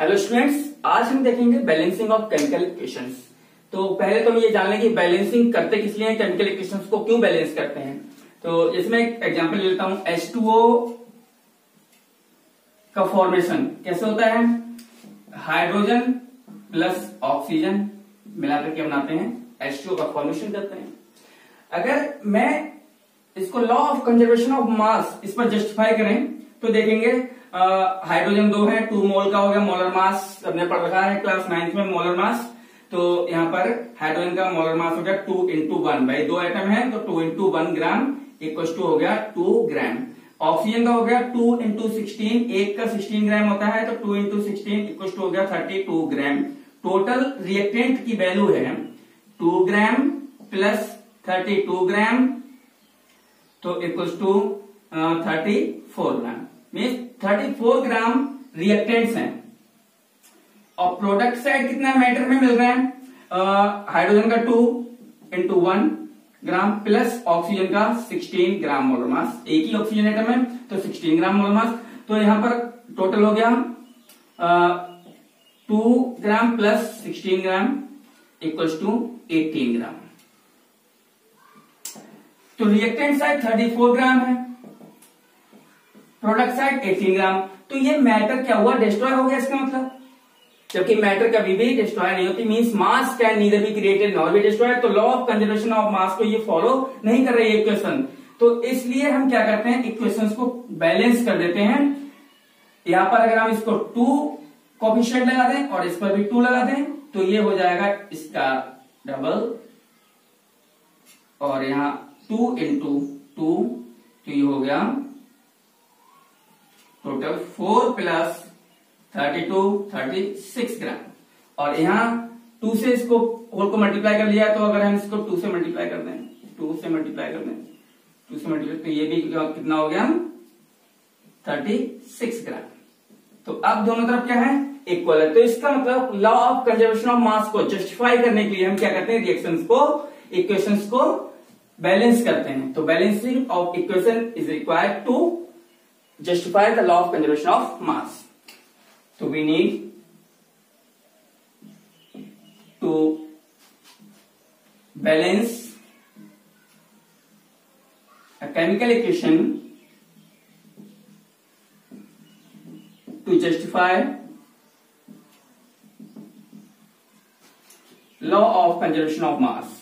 Hello students, आज हम देखेंगे बैलेंसिंग ऑफ केमिकल इक्वेशंस। तो पहले तो हम ये जान लें कि बैलेंसिंग करते किस लिए हैं, केमिकल इक्वेशंस को क्यों बैलेंस करते हैं। तो इसमें एक एग्जांपल लेता हूं। H2O का फॉर्मेशन कैसे होता है? हाइड्रोजन प्लस ऑक्सीजन मिलाकर के बनाते हैं, H2O का फॉर्मेशन करते हैं। अगर मैं इसको लॉ ऑफ कंजर्वेशन ऑफ मास इस पर जस्टिफाई करें तो देखेंगे हाइड्रोजन 2 है, 2 मोल का हो गया। मोलर मास सबने पढ़ रखा है क्लास 9th में, मोलर मास। तो यहां पर हाइड्रोजन का मोलर मास हो गया 2 इंटू 1, भाई 2 एटम है तो 2 इंटू 1 ग्राम इक्वल टू हो गया 2 ग्राम। ऑक्सीजन का हो गया 2 इंटू 16, एक का 16 ग्राम होता है तो 2 इंटू 16 इक्वल टू हो गया 32 ग्राम। टोटल रिएक्टेंट की वैल्यू है 2 ग्राम प्लस 32 ग्राम तो equal to 34 gram. Means 34 gram reactants हैं। और प्रोडक्ट साइड कितना मैटर में मिल रहा है? हाइड्रोजन का 2 इंटू 1 ग्राम प्लस ऑक्सीजन का 16 ग्राम मोलर मास। एक ही ऑक्सीजन एटम है तो 16 ग्राम मोलर मास। तो यहां पर टोटल हो गया 2 gram plus 16 gram equal to 18 gram. तो रिएक्टेंट साइड 34 ग्राम है, प्रोडक्ट साइड 18 ग्राम। तो ये मैटर क्या हुआ? डिस्ट्रॉय हो गया इसका मतलब। जबकि मैटर कभी भी डिस्ट्रॉय नहीं होती, means mass can neither be created nor be destroyed. तो law of conservation of mass को ये फॉलो नहीं कर रही है इक्वेशन। तो इसलिए हम क्या करते हैं, इक्वेशंस को बैलेंस कर देते हैं। यहां पर अगर हम इसको 2 कोएफिशिएंट लगा दें और इस पर भी 2 लगा दें तो ये हो जाएगा इसका डबल, और यहां 2 इंटू 2 तो ये हो गया टोटल 4 प्लस 32 36 ग्राम। और यहां 2 से इसको होल को मल्टीप्लाई कर लिया, तो अगर हम इसको 2 से मल्टीप्लाई कर दें, 2 से मल्टीप्लाई तो ये भी कितना हो गया 36 ग्राम। तो अब दोनों तरफ क्या है? इक्वल है। तो इसका मतलब law of conservation of mass को जस्टिफाई करने के लिए हम क्या करते हैं, रिएक्शंस को, इक्वेशंस को बैलेंस करते हैं। तो balancing of equation is required to justify the law of conservation of mass. So we need to balance a chemical equation to justify law of conservation of mass.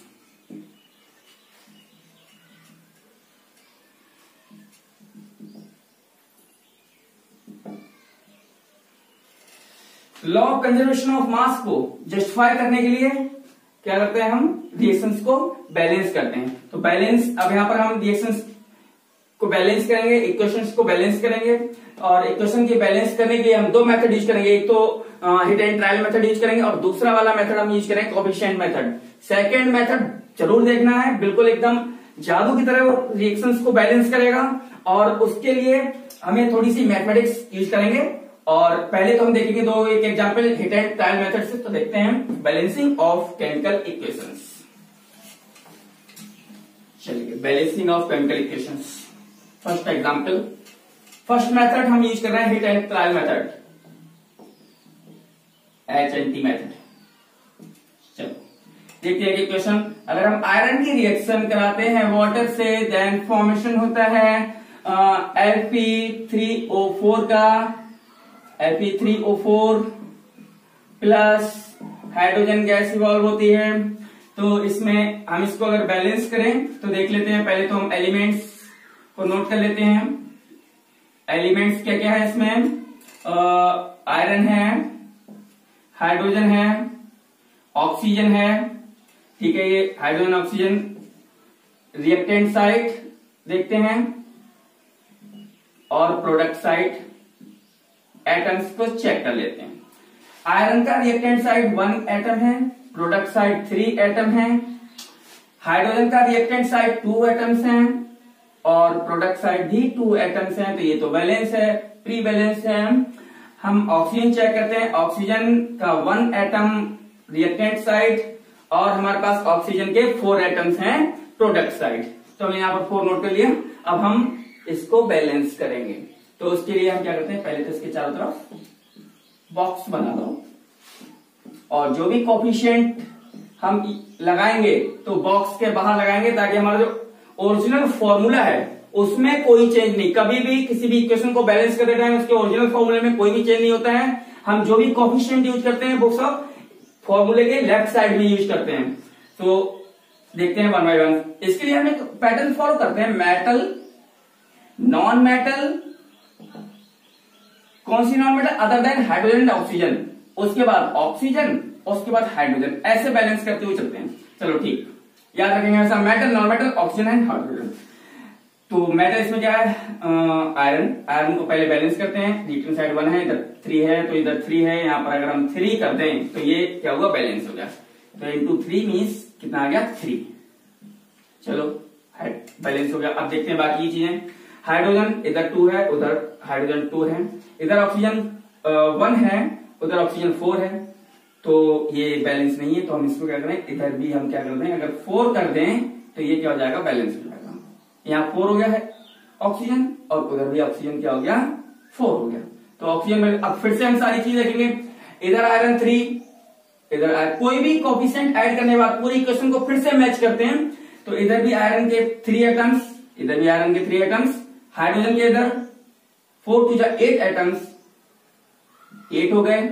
Law of conservation of mass को justify करने के लिए क्या करते हैं, हम reactions को balance करते हैं। तो बैलेंस, अब यहां पर हम रिएक्शंस को बैलेंस करेंगे, इक्वेशंस को बैलेंस करेंगे। और इक्वेशन के बैलेंस करने के लिए हम 2 मेथड यूज करेंगे। एक तो hit and trial method use करेंगे और दूसरा वाला मेथड हम यूज करेंगे कोएफिशिएंट मेथड। सेकंड मेथड जरूर देखना है, बिल्कुल एकदम जादू की तरह वो रिएक्शंस को बैलेंस करेगा। और उसके लिए हमें थोड़ी सी मैथमेटिक्स यूज करेंगे। और पहले तो हम देखेंगे एक example hit and trial method से। तो देखते हैं बैलेंसिंग ऑफ केमिकल इक्वेशंस। चलिए, balancing of chemical equations. First example, first method हम यूज कर रहे हैं hit and trial method, HNT method. चलो देखते हैं इक्वेशन। अगर हम आयरन की रिएक्शन कराते हैं वाटर से, देन फॉर्मेशन होता है Fe3O4 का, Fe3O4 plus hydrogen gas evolve होती है। तो इसमें हम इसको अगर बैलेंस करें तो देख लेते हैं। पहले तो हम एलिमेंट्स को नोट कर लेते हैं। एलिमेंट्स क्या क्या है इसमें? आयरन है, हाइड्रोजन है, ऑक्सीजन है। ठीक है, ये हाइड्रोजन ऑक्सीजन रिएक्टेंट साइड देखते हैं और प्रोडक्ट साइड एटम्स को चेक कर लेते हैं। आयरन का रिएक्टेंट साइड 1 एटम है, प्रोडक्ट साइड 3 एटम है। हाइड्रोजन का रिएक्टेंट साइड 2 एटम्स हैं और प्रोडक्ट साइड भी 2 एटम्स हैं। तो ये तो बैलेंस है, प्री बैलेंस है। हम ऑक्सीजन चेक करते हैं। ऑक्सीजन का 1 एटम रिएक्टेंट साइड और हमारे पास ऑक्सीजन के 4 एटम्स हैं प्रोडक्ट साइड। तो हमने यहां पर 4 नोट कर लिया। अब हम इसको बैलेंस करेंगे। तो उसके लिए हम क्या करते हैं, पहले तो इसके चारों तरफ बॉक्स बना लो और जो भी कोफिशिएंट हम लगाएंगे तो बॉक्स के बाहर लगाएंगे ताकि हमारा जो ओरिजिनल फॉर्मूला है उसमें कोई चेंज नहीं, कभी भी किसी भी इक्वेशन को बैलेंस करते टाइम उसके ओरिजिनल फॉर्मूले में कोई भी चेंज नहीं होता है। हम जो भी कोफिशिएंट यूज करते हैं वो सब फॉर्मूले के लेफ्ट साइड में यूज करते हैं। तो देखते हैं वन बाय वन। इसके लिए हम एक पैटर्न फॉलो करते हैं, मेटल, नॉन मेटल, कौन सी non metal, other than hydrogen and oxygen, उसके बाद ऑक्सीजन, उसके बाद हाइड्रोजन, ऐसे बैलेंस करते हुए चलते हैं। चलो ठीक, याद रखेंगे ऐसा, metal, non metal, oxygen and hydrogen. तो मेटल इसमें क्या है, आयरन, आयरन को पहले बैलेंस करते हैं, रिएक्टेंट साइड 1 है, इधर 3 है, तो इधर 3 है, यहाँ पर अगर हम 3 कर दें तो ये क्या हुआ, बैलेंस हो गया। तो इंटू 3 मीन्स कितना आ गया, 3। चलो बैलेंस हो गया। अब देखते हैं बाकी की चीजें। हाइड्रोजन इधर 2 है, उधर हाइड्रोजन 2 है, इधर ऑक्सीजन 1 है, उधर ऑक्सीजन 4 है, तो ये बैलेंस नहीं है। तो हम इसको क्या करें, इधर भी हम क्या कर दें, अगर 4 कर दें तो ये क्या हो जाएगा, बैलेंस हो जाएगा। यहाँ 4 हो गया है ऑक्सीजन और उधर भी ऑक्सीजन क्या हो गया, 4 हो गया। तो ऑक्सीजन में अब फिर से हम सारी चीज देखेंगे, इधर आयरन 3, इधर कोई भी कोफिशिएंट ऐड करने के बाद पूरी इक्वेशन को फिर से मैच करते हैं। तो इधर भी आयरन के 3 एटम्स, इधर भी आयरन के 3 एटम्स, हाइड्रोजन के इधर 4 टू 8 एटम्स, 8 हो गए।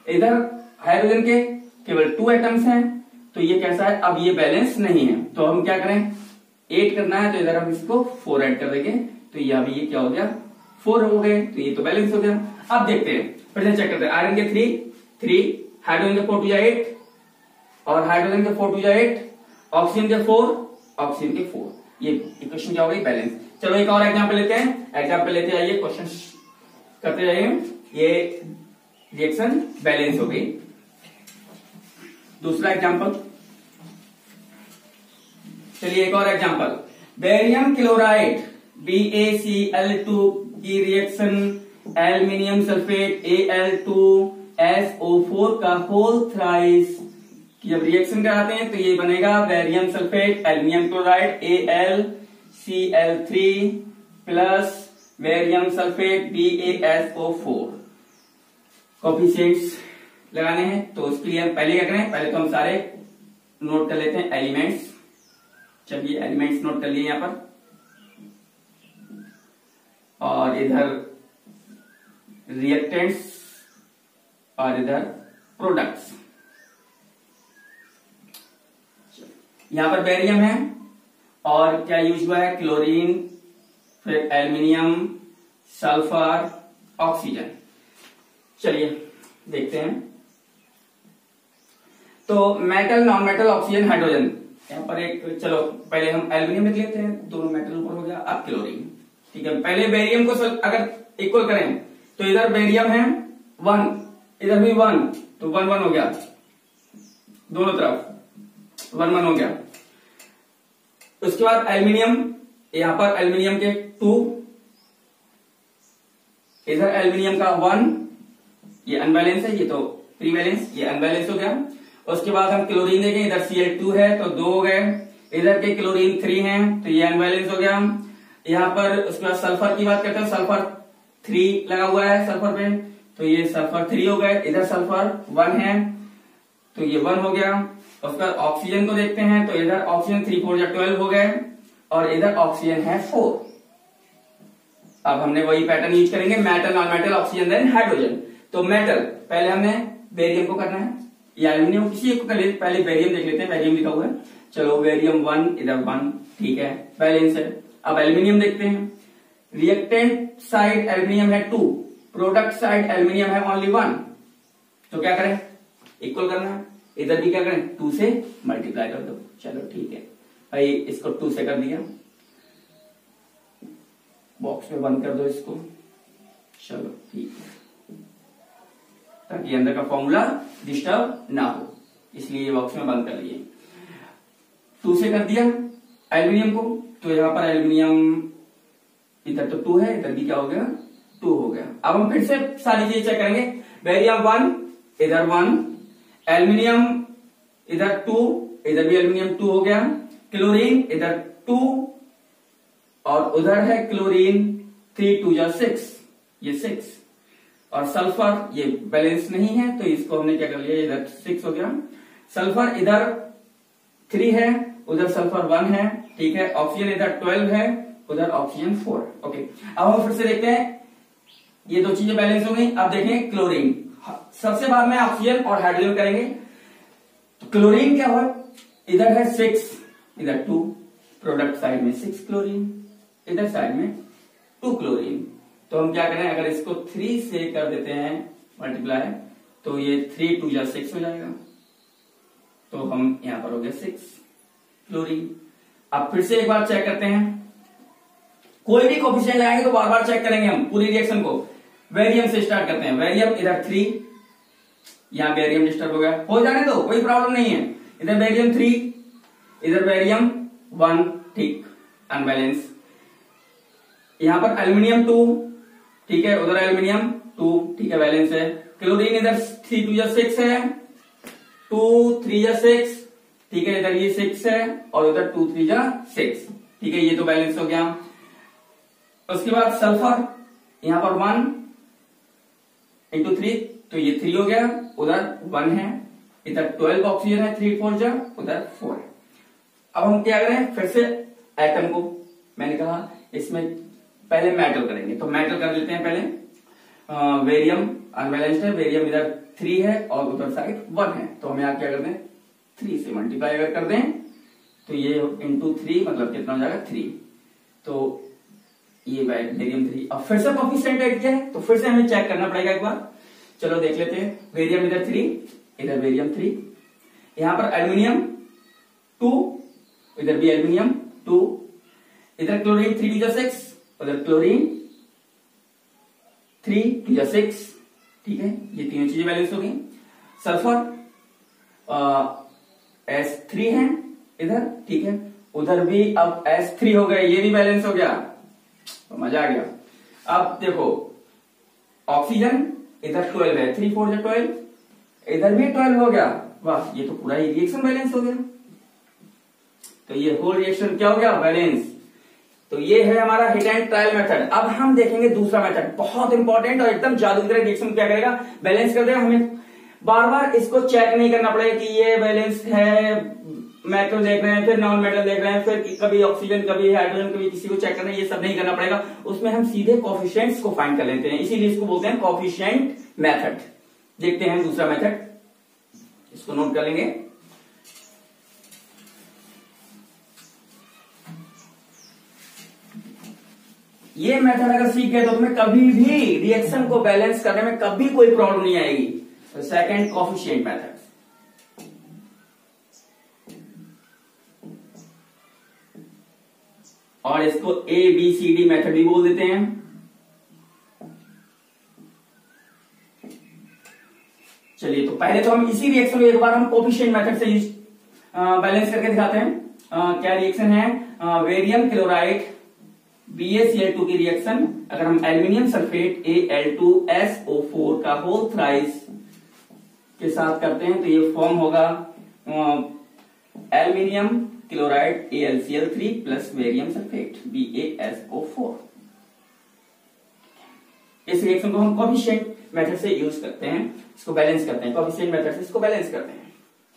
इधर हाइड्रोजन के केवल 2 एटम्स हैं, तो ये कैसा है, अब ये बैलेंस नहीं है। तो हम क्या करें, 8 करना है तो इधर हम इसको 4 ऐड कर देंगे, तो यह भी ये क्या हो गया, 4 हो गए, तो ये तो बैलेंस हो गया। अब देखते हैं, फिर से चेक करते हैं, आयरन के 3, हाइड्रोजन के 4 टू 8 और हाइड्रोजन के 4 टू 8, ऑक्सीजन के 4, ऑक्सीजन के 4, ये इक्वेशन क्या हो गई, बैलेंस। चलो एक और एग्जाम्पल लेते हैं, एग्जाम्पल लेते आइए, क्वेश्चन करते जाइए। ये रिएक्शन बैलेंस हो गई। दूसरा एग्जाम्पल, चलिए एक और एग्जाम्पल, बेरियम क्लोराइड BaCl2 की रिएक्शन एल्यूमिनियम सल्फेट Al2SO4 का होल थ्राइस की जब रिएक्शन कराते हैं तो ये बनेगा barium sulphate aluminium chloride AlCl3 plus barium sulphate BaSO4। Coefficients लगाने हैं तो उसके लिए हम पहले क्या करें, पहले तो हम सारे नोट कर लेते हैं एलिमेंट्स। चलिए एलिमेंट्स नोट कर लिए यहां पर, और इधर रिएक्टेंट्स और इधर प्रोडक्ट्स। यहां पर बेरियम है और क्या यूज हुआ है, क्लोरीन, फिर एल्यूमिनियम, सल्फर, ऑक्सीजन। चलिए देखते हैं। तो metal, non metal, oxygen, hydrogen, यहाँ पर एक, चलो पहले हम एल्यूमिनियम लिख लेते हैं, दोनों मेटल ऊपर हो गया। अब क्लोरीन, ठीक है। पहले बेरियम को अगर इक्वल करें तो इधर बेरियम है 1, इधर भी 1, तो 1 1 हो गया, दोनों तरफ 1 1 हो गया। उसके बाद एल्यूमिनियम, यहां पर एल्यूमिनियम के 2, इधर एल्यूमिनियम का 1, ये अनबैलेंस है, ये तो प्री बैलेंस, ये अनबैलेंस हो गया। उसके बाद हम क्लोरीन देखें, इधर Cl2 है तो 2 हो गए, इधर के क्लोरीन 3 है तो ये अनबैलेंस हो गया। यहाँ पर उसके बाद सल्फर की बात करते हैं, सल्फर 3 लगा हुआ है सल्फर पे, तो ये सल्फर 3 हो गए, इधर सल्फर 1 है तो ये 1 हो गया। उसके बाद ऑक्सीजन को देखते हैं तो इधर ऑक्सीजन 3 4 12 हो गए और इधर ऑक्सीजन है 4। अब हमने वही पैटर्न यूज करेंगे, metal, non metal, oxygen, then hydrogen. तो मेटल पहले हमने बेरियम को करना है या एल्यूमिनियम, किसी एक को कर लेते, पहले बेरियम देख लेते हैं, बेरियम लिखा हुआ है। चलो बेरियम 1, इधर 1, ठीक है, बैलेंस है। अब एल्यूमिनियम देखते हैं, रिएक्टेंट साइड एल्यूमिनियम है 2, प्रोडक्ट साइड एल्यूमिनियम है ओनली 1, तो क्या करें, इक्वल करना है। इधर भी क्या करें, 2 से मल्टीप्लाई कर दो। चलो ठीक है भाई, इसको 2 से कर दिया, बॉक्स में बंद कर दो इसको। चलो ठीक है, ताकि अंदर का फॉर्मूला डिस्टर्ब ना हो, इसलिए ये बॉक्स में बंद कर लिए। 2 से कर दिया एल्यूमिनियम को, तो यहां पर एल्यूमिनियम इधर तो 2 है, इधर भी क्या हो गया, 2 हो गया। अब हम फिर से सारी चीजें चेक करेंगे, बेरियम 1, इधर 1, एल्यूमिनियम इधर 2, इधर भी एल्यूमिनियम 2 हो गया, क्लोरीन इधर 2 और उधर है क्लोरीन 3 2 6, ये 6, और सल्फर ये बैलेंस नहीं है, तो इसको हमने क्या कर लिया, इधर 6 हो गया। सल्फर इधर 3 है, उधर सल्फर 1 है, ठीक है। ऑक्सीजन इधर 12 है, उधर ऑक्सीजन 4। ओके, अब हम फिर से देखते हैं, ये दो चीजें बैलेंस हो गई। अब देखें क्लोरीन, सबसे बाद में ऑक्सीजन और हाइड्रोजन करेंगे। तो क्लोरीन क्या हुआ, इधर है 6, इधर 2, प्रोडक्ट साइड में 6 क्लोरीन, इधर साइड में 2 क्लोरीन। तो हम क्या करें, अगर इसको 3 से कर देते हैं मल्टीप्लाई, तो ये 3 2 या 6 हो जाएगा। तो हम यहां पर हो गया 6 क्लोरीन। अब फिर से एक बार चेक करते हैं, कोई भी कोफिशिएंट लगाएंगे तो बार बार चेक करेंगे हम पूरी रिएक्शन को। बेरियम से स्टार्ट करते हैं, बेरियम इधर 3, यहां बेरियम डिस्टर्ब हो गया, हो जाने दो, कोई प्रॉब्लम नहीं है। इधर बेरियम 3, इधर बेरियम 1, ठीक, अनबैलेंस। यहां पर एल्यूमिनियम 2, ठीक है, उधर एल्यूमिनियम 2, ठीक है, बैलेंस है। क्लोरीन इधर 3 2 या 6 है, 2 3 या 6, ठीक है, इधर ये 6 है और उधर 2 3 या 6, ठीक है, ये तो बैलेंस हो गया। उसके बाद सल्फर यहां पर 1 इंटू 3, तो ये 3 हो गया, उधर 1 है, इधर 12 ऑक्सीजन है, 3 4 जा, उधर 4 है। अब हम क्या करें, फिर से एटम को, मैंने कहा इसमें पहले मेटल करेंगे, तो मेटल कर लेते हैं पहले। बेरियम अनबैलेंस्ड है, बेरियम इधर 3 है और उधर साइड 1 है, तो हम यहाँ क्या कर दें, 3 से मल्टीप्लाई अगर कर दें तो ये इंटू 3 मतलब कितना हो जाएगा 3, तो ये बेरियम 3। अब फिर से कोफिशिएंट ऐड किया है, तो फिर से हमें चेक करना पड़ेगा एक बार। चलो देख लेते हैं, बेरियम इधर 3, इधर बेरियम 3, यहां पर एल्यूमिनियम 2, इधर भी एल्यूमिनियम 2, इधर क्लोरीन 3 2 6, उधर क्लोरीन 3 2 या 6, ठीक है, ये तीनों चीजें बैलेंस हो गई। सल्फर S3 है इधर, ठीक है, उधर भी अब S3 हो गए, ये भी बैलेंस हो गया, तो मजा आ गया। अब देखो ऑक्सीजन इधर 12 है, 3 4 या 12, इधर भी 12 हो गया, वाह, ये तो पूरा ही रिएक्शन बैलेंस हो गया। तो ये होल रिएक्शन क्या हो गया, बैलेंस। तो ये है हमारा हिट एंड ट्रायल मेथड। अब हम देखेंगे दूसरा मेथड, बहुत इंपॉर्टेंट और एकदम जादू की तरह रिएक्शन क्या करेगा, बैलेंस कर देगा। हमें बार बार इसको चेक नहीं करना पड़ेगा कि ये बैलेंस है, मेटल देख रहे हैं, फिर नॉन मेटल देख रहे हैं, फिर कभी ऑक्सीजन, कभी हाइड्रोजन, कभी किसी को चेक करना है, ये सब नहीं करना पड़ेगा। उसमें हम सीधे कोफिशिएंट्स को फाइंड कर लेते हैं, इसीलिए इसको बोलते हैं कोफिशिएंट मेथड। देखते हैं दूसरा मेथड, इसको नोट कर लेंगे। ये मेथड अगर सीख गए तो तुम्हें कभी भी रिएक्शन को बैलेंस करने में कभी कोई प्रॉब्लम नहीं आएगी। तो सेकंड कोफिशिएंट मेथड, और इसको ABCD मेथड भी बोल देते हैं। चलिए, तो पहले तो हम इसी रिएक्शन को एक बार हम कोफिशिएंट मेथड से बैलेंस करके दिखाते हैं। क्या रिएक्शन है, बेरियम क्लोराइड BaCl2 की रिएक्शन अगर हम एल्यूमिनियम सल्फेट Al2SO4 का होल थ्राइस के साथ करते हैं तो ये फॉर्म होगा aluminium chloride AlCl3 plus barium sulphate BaSO4। इस रिएक्शन को हम कोफिशिएंट मेथड से यूज करते हैं, इसको बैलेंस करते हैं, कोफिशिएंट मेथड से इसको बैलेंस करते हैं।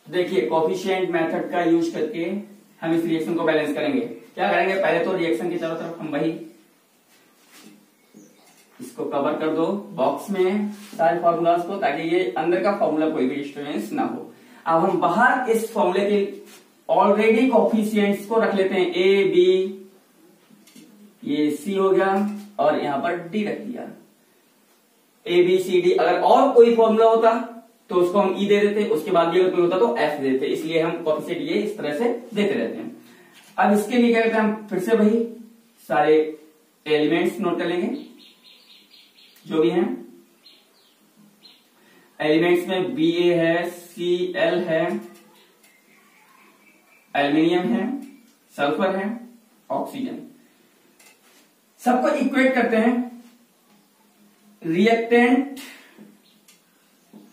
देखिए, कोफिशिएंट मेथड का यूज करके हम इस रिएक्शन को बैलेंस करेंगे। क्या करेंगे, पहले तो रिएक्शन की चारों तरफ हम वही इसको कवर कर दो बॉक्स में सारे फॉर्मूलाज को, ताकि ये अंदर का फॉर्मूला कोई भी डिस्टर्बेंस ना हो। अब हम बाहर इस फॉर्मूले के ऑलरेडी कोफिशिएंट्स को रख लेते हैं, A B, ये C हो गया और यहां पर D रख दिया। ABCD, अगर और कोई फॉर्मूला होता तो उसको हम E दे देते, उसके बाद भी अगर कोई होता तो F दे देते, इसलिए हम कोफिशिएंट ये इस तरह से देते रहते हैं। अब इसके लिए क्या करते हैं, हम फिर से वही सारे एलिमेंट्स नोट कर लेंगे जो भी हैं। एलिमेंट्स में Ba है, Cl है, एल्यूमिनियम है, सल्फर है, ऑक्सीजन, सबको इक्वेट करते हैं। रिएक्टेंट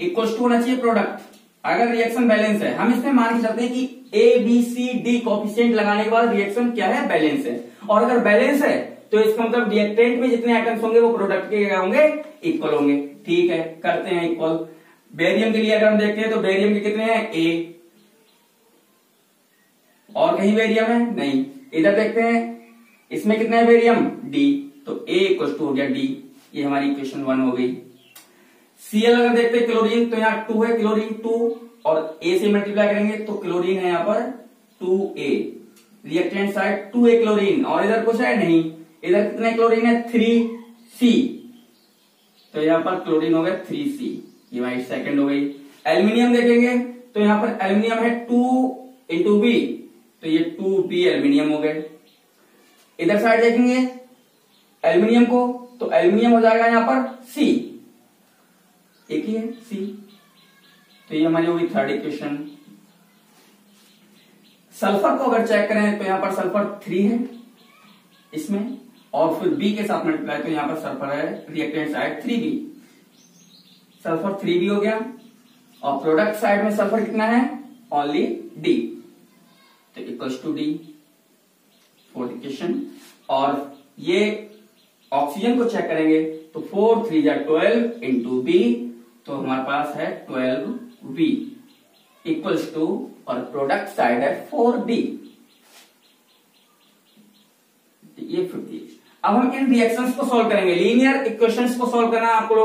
इक्वल टू होना चाहिए प्रोडक्ट। अगर रिएक्शन बैलेंस है, हम इसमें मान के चलते हैं कि ABCD कोफिशिएंट लगाने के बाद रिएक्शन क्या है, बैलेंस है। और अगर बैलेंस है तो इसका मतलब रिएक्टेंट में जितने आइटम्स होंगे वो प्रोडक्ट के क्या होंगे, इक्वल होंगे। ठीक है, करते हैं इक्वल। बेरियम के लिए अगर हम देखते हैं तो बेरियम के कितने हैं, ए, और कहीं बेरियम है नहीं। इधर देखते हैं इसमें कितने है बेरियम, डी, तो ए इक्वल टू हो गया डी, ये हमारी इक्वेशन 1 हो गई। Cl अगर देखते हैं क्लोरीन, तो यहाँ 2 है, क्लोरीन 2, और A से मल्टीप्लाई करेंगे तो क्लोरीन है यहाँ पर 2A, reactant side 2A chlorine, और इधर कुछ है नहीं, इधर कितने क्लोरीन है, 3C, तो यहाँ पर क्लोरीन हो गया 3C, ये हमारी सेकंड हो गई। एल्यूमिनियम देखेंगे तो यहाँ पर एल्यूमिनियम है 2 इंटू बी, तो ये 2B एल्यूमिनियम हो गए। इधर साइड देखेंगे एल्यूमिनियम को, तो एल्यूमिनियम हो जाएगा यहाँ पर C, एक ही है C, तो ये हमारी होगी थर्ड इक्वेशन। सल्फर को अगर चेक करें तो यहां पर सल्फर 3 है इसमें, और फिर B के साथ मल्टीप्लाई तो यहां पर सल्फर है reactant side 3B, sulphur 3B हो गया, और प्रोडक्ट साइड में सल्फर कितना है, ओनली D, तो equals to D, fourth equation. और ये ऑक्सीजन को चेक करेंगे तो 4 3 जा 12 इंटू B, तो हमारे पास है 12V इक्वल्स टू, और प्रोडक्ट साइड है 4D, ये 50। अब हम इन रिएक्शंस को सॉल्व करेंगे। लीनियर इक्वेशंस को सॉल्व करना आपको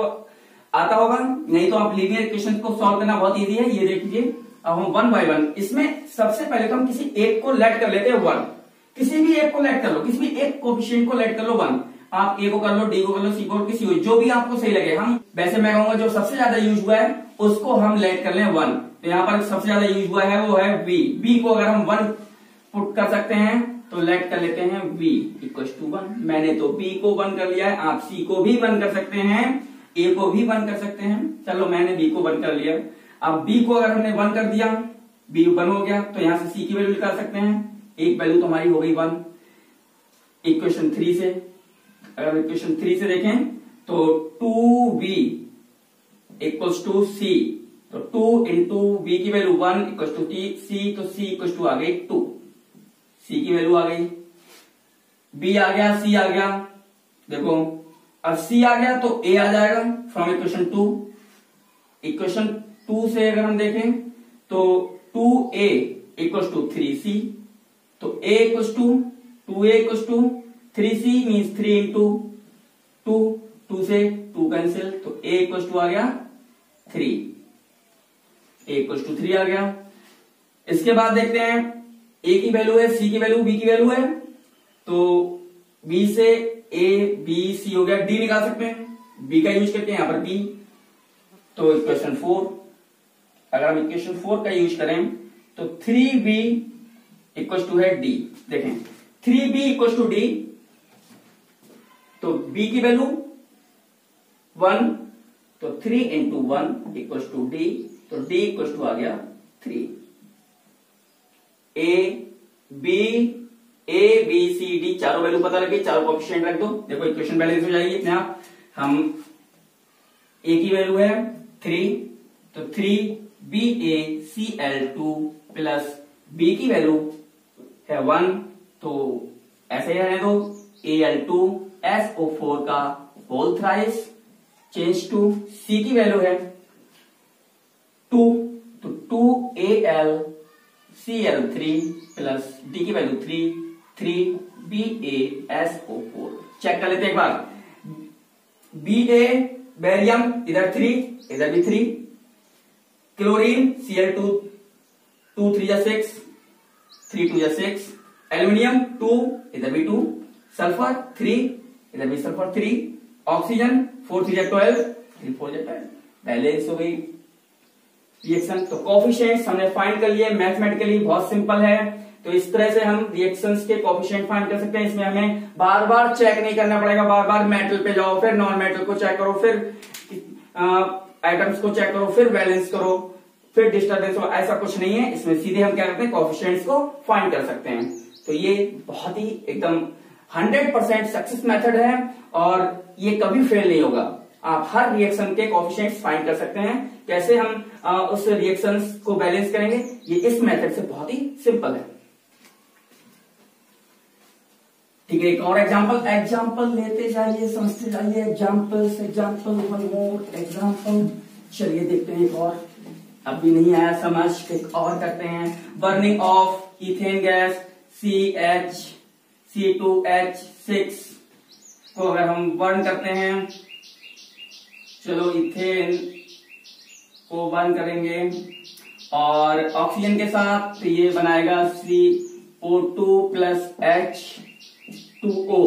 आता होगा, नहीं तो आप लीनियर इक्वेशंस को सॉल्व करना बहुत इजी है। ये देखिए, अब हम 1 बाय 1, इसमें सबसे पहले तो हम किसी एक को लेट कर लेते हैं 1, किसी भी एक को लेट कर लो, किसी भी एक कोफिशिएंट को लेट कर लो 1, आप ए को कर लो, डी को कर लो, सी को, किसी को जो भी आपको सही लगे। हम वैसे मैं कहूंगा जो सबसे ज्यादा यूज हुआ है उसको हम लेट कर लें 1, तो यहाँ पर सबसे ज्यादा यूज हुआ है वो है बी, बी को अगर हम 1 पुट कर सकते हैं तो लेट कर लेते हैं v इक्वल टू 1। मैंने तो b को 1 कर लिया है, आप c को भी 1 कर सकते हैं, a को भी 1 कर सकते हैं। चलो मैंने b को 1 कर लिया, अब b को अगर हमने 1 कर दिया, b 1 हो गया, तो यहां से c की वैल्यू निकाल सकते हैं, एक वैल्यू तो हमारी हो गई 1। इक्वेशन 3 से, अगर इक्वेशन 3 से देखें तो 2v इक्वल्स टू c, तो 2 इंटू v की वैल्यू 1 इक्वल्स टू c, तो c इक्वल्स टू आ गई 2, c की वैल्यू आ गई, b आ गया, c आ गया। देखो अब c आ गया तो a आ जाएगा फ्रॉम इक्वेशन 2। इक्वेशन 2 से अगर हम देखें तो 2a इक्वल्स टू 3c, तो a equals to 2a equals to 3c means 3 into 2, 2 से 2 कैंसिल, तो a इक्वल्स टू आ गया 3, a इक्वल्स टू 3 आ गया। इसके बाद देखते हैं a की वैल्यू है, c की वैल्यू, b की वैल्यू है, तो b से a b c हो गया, d निकाल सकते हैं, b का यूज करके यहां पर b, तो इक्वेशन 4, अगर हम इक्वेशन 4 का यूज करें तो 3b इक्वल टू है d। देखें 3b इक्वल टू d, तो b की वैल्यू 1, तो 3 इंटू 1 इक्वल टू d, तो d इक्वल टू आ गया 3। a b c d चारों वैल्यू पता लगी, चारों कोएफिशिएंट रख दो, देखो इक्वेशन बैलेंस हो जाएगी अपने आप। हम a की वैल्यू है 3, तो 3BaCl2 प्लस b की वैल्यू है 1, तो ऐसे ही रहने दो, Al2SO4 का whole thrice change to, c की वैल्यू है 2, तो 2AlCl3 प्लस d की वैल्यू 3, 3BaSO4। चेक कर लेते हैं एक बार, Ba बेरियम इधर 3, इधर भी 3, क्लोरीन Cl2 2 3 जा 6, 3 2 जा 6, एल्यूमिनियम 2, इधर भी 2, सल्फर 3, इधर भी सल्फर 3, ऑक्सीजन 4 3 जा 12, 3 4 जा 12, बैलेंस हो गई रिएक्शन। तो कोफिशिएंट्स हमने फाइंड कर लिए, मैथमेटिकली बहुत सिंपल है। तो इस तरह से हम रिएक्शंस के कोफिशिएंट फाइंड कर सकते हैं। इसमें हमें बार बार चेक नहीं करना पड़ेगा, बार बार मेटल पे जाओ, फिर नॉन मेटल को चेक करो, फिर आइटम्स को चेक करो, फिर बैलेंस करो, फिर डिस्टर्बेंस हो, ऐसा कुछ नहीं है। इसमें सीधे हम क्या करते हैं, कोफिशिएंट्स को फाइंड कर सकते हैं। तो ये बहुत ही एकदम 100% सक्सेस मेथड है और ये कभी फेल नहीं होगा। आप हर रिएक्शन के कोफिशिएंट्स फाइंड कर सकते हैं। कैसे हम उस रिएक्शंस को बैलेंस करेंगे, ये इस मेथड से बहुत ही सिंपल है। ठीक है, एक और एग्जाम्पल लेते जाइए, समझते जाइए, एग्जाम्पल, वन मोर एग्जाम्पल। चलिए देखते हैं एक और, अभी नहीं आया समझ, एक और करते हैं। Burning of ethane gas C2H6 को अगर हम बर्न करते हैं, चलो इथेन को बर्न करेंगे और ऑक्सीजन के साथ, तो ये बनाएगा CO2 plus H2O,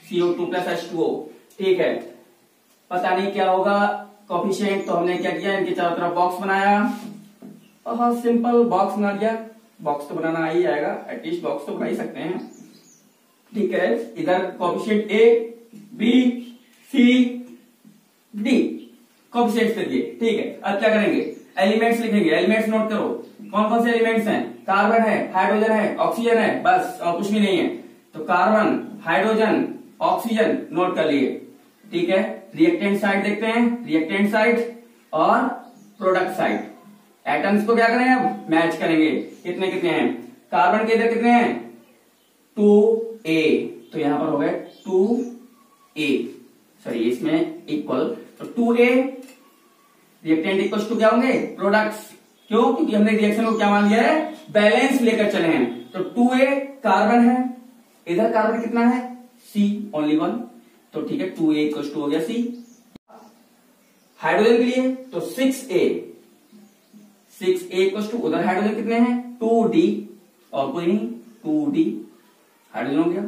CO2 plus H2O। ठीक है, पता नहीं क्या होगा कोफिशिएंट, तो हमने क्या किया, इनके चारों तरफ बॉक्स बनाया, हाँ सिंपल बॉक्स बना दिया। बॉक्स तो बनाना आ ही जाएगा, एटलीस्ट बॉक्स तो बना ही सकते हैं। ठीक है, इधर coefficient A, B, C, D coefficients करिए। ठीक है, अब क्या करेंगे, एलिमेंट्स लिखेंगे। एलिमेंट्स नोट करो, कौन कौन से एलिमेंट्स हैं, कार्बन है, हाइड्रोजन है, ऑक्सीजन है, बस और कुछ भी नहीं है। तो कार्बन, हाइड्रोजन, ऑक्सीजन नोट कर लिए। ठीक है, रिएक्टेंट साइड देखते हैं, रिएक्टेंट साइड और प्रोडक्ट साइड। एटम्स को क्या करें, अब मैच करेंगे, कितने कितने हैं। कार्बन के इधर कितने हैं, 2A, तो यहां पर हो गए 2A, सॉरी इसमें इक्वल, तो 2A रिएक्टेंट इक्वल टू क्या होंगे, प्रोडक्ट्स। क्यों, क्योंकि हमने रिएक्शन को क्या मान लिया है, बैलेंस लेकर चले हैं। तो 2A कार्बन है, इधर कार्बन कितना है, C ओनली 1, तो ठीक है 2A इक्वल टू हो गया C। हाइड्रोजन के लिए तो 6A इक्वल टू, उधर हाइड्रोजन कितने हैं, 2D, और कोई नहीं, 2D हाइड्रोजन हो गया।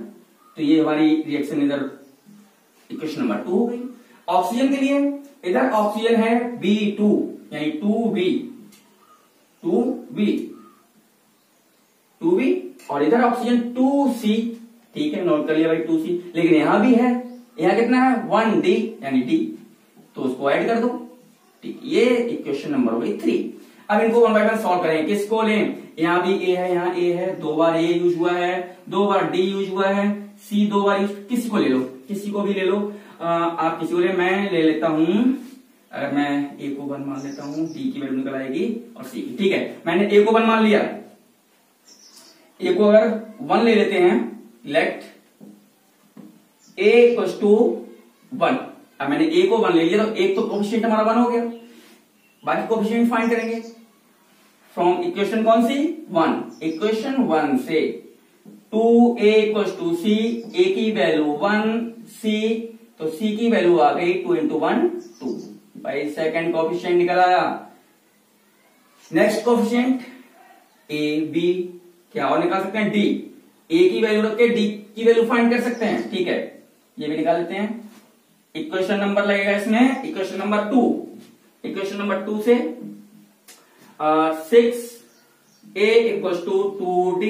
तो ये हमारी रिएक्शन इधर इक्वेशन नंबर 2 हो गई। ऑक्सीजन के लिए इधर ऑक्सीजन है B2 यानी 2B और इधर ऑक्सीजन 2C। ठीक है, नोट कर लिया भाई 2C, लेकिन यहां भी है, यहां कितना है 1D यानी D, तो उसको ऐड कर दो। ठीक, ये इक्वेशन नंबर हो गई 3। अब इनको वन बाय वन सॉल्व करें। किसको लें, यहां भी A है, यहां A है, 2 बार A यूज हुआ है, 2 बार D यूज हुआ है, C 2 बार यूज, किसी को ले लो, किसी को भी ले लो। आप किसी को ले, मैं ले लेता हूं, अगर मैं A को 1 मान लेता हूं, D की वैल्यू निकल आएगी और C की। ठीक है, मैंने A को 1 मान लिया, A को अगर 1 ले लेते हैं, लेट A इक्वल टू 1। अब मैंने A को 1 ले लिया, तो एक तो कोफिशिएंट हमारा 1 हो गया, बाकी कोफिशिएंट फाइंड करेंगे फ्रॉम इक्वेशन कौन सी, 1। इक्वेशन 1 से 2A equal to C, A की वैल्यू 1, C, तो C की वैल्यू आ गई 2 इंटू 1 2, भाई सेकेंड कोफिशिएंट निकल आया। नेक्स्ट कोफिशिएंट A, B, क्या और निकाल सकते हैं, D। A की वैल्यू रख के D की वैल्यू फाइंड कर सकते हैं। ठीक है, ये भी निकाल लेते हैं। इक्वेशन नंबर लगेगा इसमें, इक्वेशन नंबर 2। इक्वेशन नंबर 2 से 6A इक्वल टू 2D,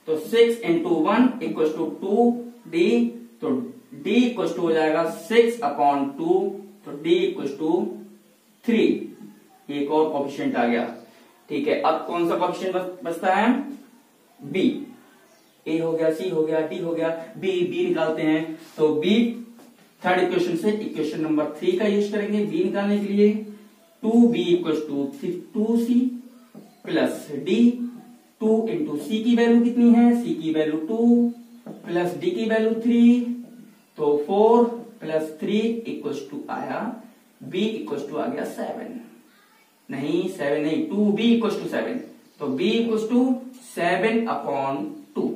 तो 6 इंटू 1 इक्वल टू 2D, तो D इक्वल टू हो जाएगा 6/2, तो D इक्वल टू 3। एक और कोफिशिएंट आ गया। ठीक है, अब कौन सा कोफिशिएंट बचता है, B। A हो गया, C हो गया, D हो गया, B निकालते हैं। तो B थर्ड इक्वेशन से इक्वेशन नंबर 3 का यूज करेंगे B निकालने के लिए। 2B equal to 2C plus D, 2 into C की वैल्यू कितनी है, C की वैल्यू 2 प्लस D की वैल्यू 3, तो 4 प्लस 3 इक्वल टू आया B इक्वल टू आ गया 7 नहीं 7 नहीं 2B इक्वल टू 7, तो B equal to 7/2,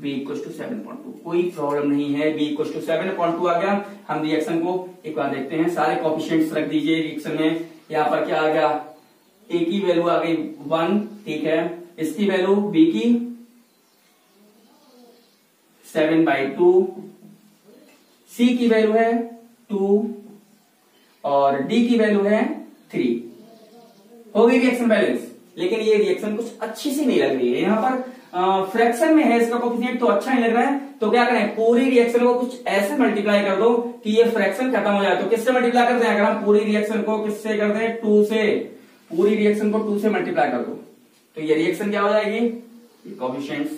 B equal to 7/2, कोई प्रॉब्लम नहीं है। B इक्वल टू 7/2 आ गया। हम रिएक्शन को एक बार देखते हैं, सारे कोफिशिएंट्स रख दीजिए रिएक्शन में। यहां पर क्या आ गया, A की वैल्यू आ गई 1, ठीक है, इसकी वैल्यू B की 7/2, C की वैल्यू है 2 और D की वैल्यू है 3। हो गई रिएक्शन बैलेंस। लेकिन ये रिएक्शन कुछ अच्छी सी नहीं लग रही है, यहां पर फ्रैक्शन में है इसका कोफिशिएंट, तो अच्छा नहीं लग रहा है। तो क्या करें, पूरी रिएक्शन को कुछ ऐसे मल्टीप्लाई कर दो कि ये फ्रैक्शन खत्म हो जाए। तो किससे मल्टीप्लाई करते हैं, अगर हम पूरी रिएक्शन को किससे करते हैं, 2 से, पूरी रिएक्शन को 2 से मल्टीप्लाई कर दो, तो ये रिएक्शन क्या हो जाएगी, कोफिशिएंट्स।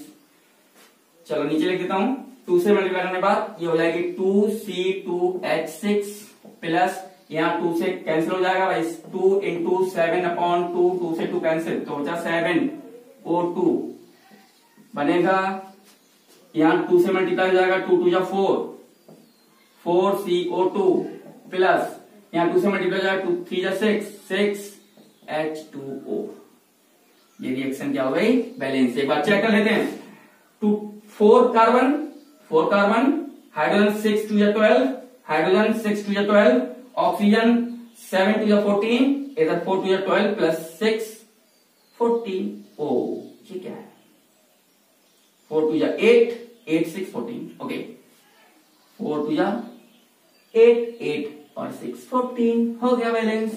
चलो नीचे लिख देता हूं, 2 से मल्टीप्लाई करने के बाद ये हो जाएगी 2C2H6 प्लस, यहाँ 2 से कैंसिल हो जाएगा भाई, 2 इंटू 7/2, 2 से 2 कैंसिल, तो हो जाए 7O2 बनेगा यहां 2 से मल्टीप्लाई हो जाएगा, 2 2 जा 4, 4CO2 प्लस यहां 2 से मल्टीप्लाई हो जाएगा, 2 3 जा 6, 6H2O। ये रिएक्शन क्या हो गई? बैलेंस। एक बार चेक कर लेते हैं। 4 कार्बन, हाइड्रोजन 6 2 जा 12, हाइड्रोजन 6 2 जा 12, ऑक्सीजन 7 2 जा 14, इधर 4 2 जा 12 प्लस 6 14O। ये क्या है? 4 2 जा 8, 8 6 14। ओके, 4 2 जा 8, 8 और 6 14 हो गया बैलेंस।